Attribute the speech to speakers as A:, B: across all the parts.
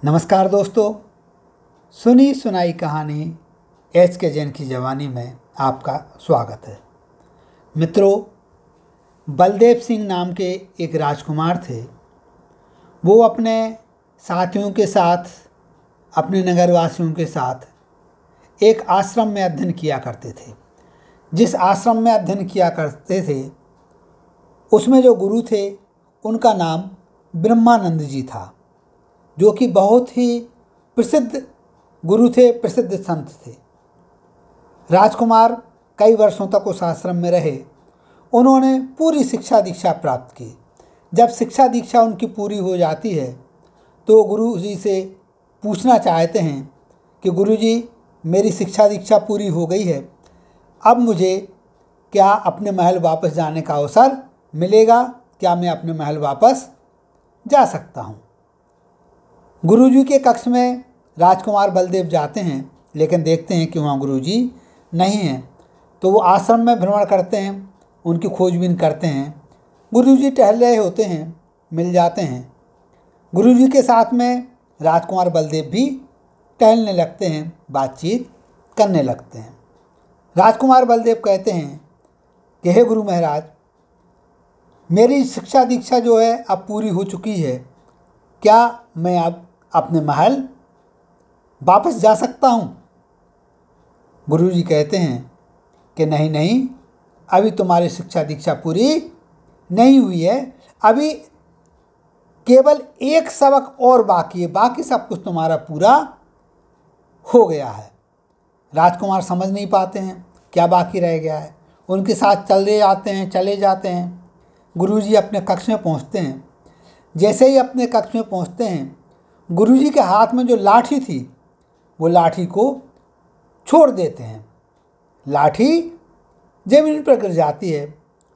A: नमस्कार दोस्तों, सुनी सुनाई कहानी एच के जैन की जवानी में आपका स्वागत है। मित्रों, बलदेव सिंह नाम के एक राजकुमार थे। वो अपने साथियों के साथ, अपने नगरवासियों के साथ एक आश्रम में अध्ययन किया करते थे। जिस आश्रम में अध्ययन किया करते थे उसमें जो गुरु थे उनका नाम ब्रह्मानंद जी था, जो कि बहुत ही प्रसिद्ध गुरु थे, प्रसिद्ध संत थे। राजकुमार कई वर्षों तक उस आश्रम में रहे। उन्होंने पूरी शिक्षा दीक्षा प्राप्त की। जब शिक्षा दीक्षा उनकी पूरी हो जाती है तो गुरु जी से पूछना चाहते हैं कि गुरु जी, मेरी शिक्षा दीक्षा पूरी हो गई है, अब मुझे क्या अपने महल वापस जाने का अवसर मिलेगा? क्या मैं अपने महल वापस जा सकता हूँ? गुरुजी के कक्ष में राजकुमार बलदेव जाते हैं, लेकिन देखते हैं कि वहाँ गुरुजी नहीं हैं। तो वो आश्रम में भ्रमण करते हैं, उनकी खोजबीन करते हैं। गुरुजी टहल रहे होते हैं, मिल जाते हैं। गुरुजी के साथ में राजकुमार बलदेव भी टहलने लगते हैं, बातचीत करने लगते हैं। राजकुमार बलदेव कहते हैं कि हे गुरु महाराज, मेरी शिक्षा दीक्षा जो है अब पूरी हो चुकी है। क्या मैं अब अपने महल वापस जा सकता हूँ? गुरुजी कहते हैं कि नहीं नहीं, अभी तुम्हारी शिक्षा दीक्षा पूरी नहीं हुई है। अभी केवल एक सबक और बाकी है, बाकी सब कुछ तुम्हारा पूरा हो गया है। राजकुमार समझ नहीं पाते हैं क्या बाकी रह गया है। उनके साथ चले जाते हैं। गुरुजी अपने कक्ष में पहुँचते हैं। जैसे ही अपने कक्ष में पहुँचते हैं, गुरुजी के हाथ में जो लाठी थी वो लाठी को छोड़ देते हैं। लाठी जमीन पर गिर जाती है।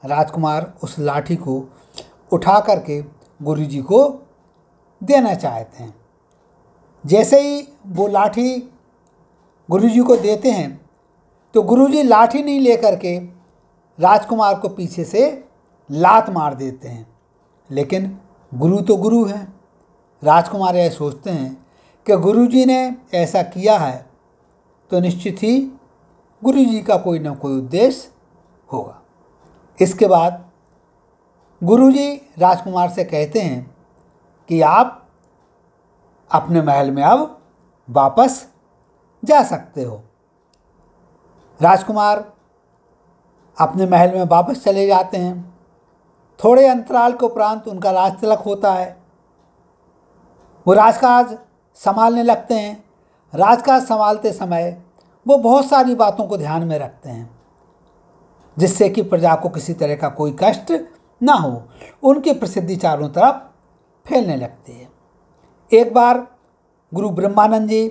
A: राजकुमार उस लाठी को उठा करके गुरुजी को देना चाहते हैं। जैसे ही वो लाठी गुरुजी को देते हैं तो गुरुजी लाठी नहीं लेकर के राजकुमार को पीछे से लात मार देते हैं। लेकिन गुरु तो गुरु हैं। राजकुमार यह सोचते हैं कि गुरुजी ने ऐसा किया है तो निश्चित ही गुरुजी का कोई ना कोई उद्देश्य होगा। इसके बाद गुरुजी राजकुमार से कहते हैं कि आप अपने महल में अब वापस जा सकते हो। राजकुमार अपने महल में वापस चले जाते हैं। थोड़े अंतराल के उपरांत उनका राज तिलक होता है। वो राजकाज संभालने लगते हैं। राजकाज संभालते समय वो बहुत सारी बातों को ध्यान में रखते हैं, जिससे कि प्रजा को किसी तरह का कोई कष्ट ना हो। उनकी प्रसिद्धि चारों तरफ फैलने लगती है। एक बार गुरु ब्रह्मानंद जी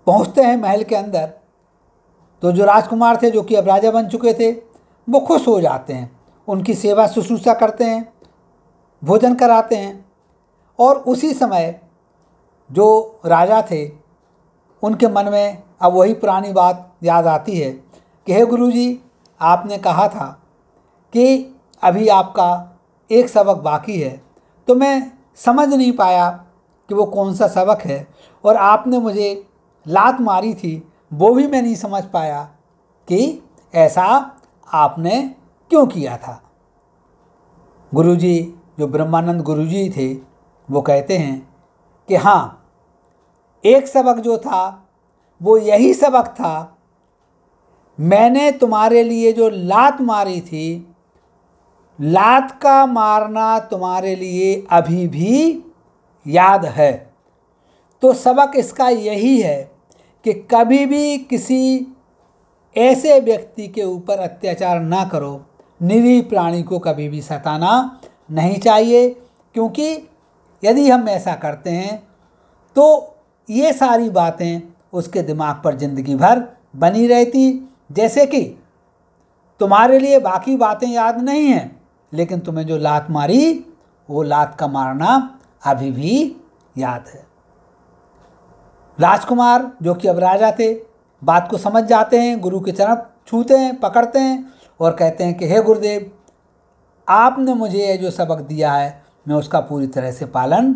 A: पहुंचते हैं महल के अंदर, तो जो राजकुमार थे, जो कि अब राजा बन चुके थे, वो खुश हो जाते हैं। उनकी सेवा शुश्रूषा करते हैं, भोजन कराते हैं। और उसी समय जो राजा थे उनके मन में अब वही पुरानी बात याद आती है कि हे गुरुजी, आपने कहा था कि अभी आपका एक सबक बाकी है, तो मैं समझ नहीं पाया कि वो कौन सा सबक है, और आपने मुझे लात मारी थी वो भी मैं नहीं समझ पाया कि ऐसा आपने क्यों किया था। गुरुजी, जो ब्रह्मानंद गुरुजी थे, वो कहते हैं कि हाँ, एक सबक जो था वो यही सबक था, मैंने तुम्हारे लिए जो लात मारी थी, लात का मारना तुम्हारे लिए अभी भी याद है। तो सबक इसका यही है कि कभी भी किसी ऐसे व्यक्ति के ऊपर अत्याचार ना करो। निरीह प्राणी को कभी भी सताना नहीं चाहिए, क्योंकि यदि हम ऐसा करते हैं तो ये सारी बातें उसके दिमाग पर ज़िंदगी भर बनी रहती। जैसे कि तुम्हारे लिए बाकी बातें याद नहीं हैं, लेकिन तुम्हें जो लात मारी वो लात का मारना अभी भी याद है। राजकुमार, जो कि अब राजा थे, बात को समझ जाते हैं। गुरु के चरण छूते हैं, पकड़ते हैं और कहते हैं कि हे गुरुदेव, आपने मुझे ये जो सबक दिया है मैं उसका पूरी तरह से पालन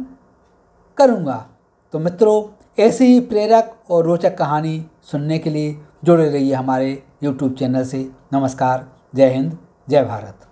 A: करूँगा। तो मित्रों, ऐसी ही प्रेरक और रोचक कहानी सुनने के लिए जुड़े रहिए हमारे YouTube चैनल से। नमस्कार, जय हिंद, जय भारत।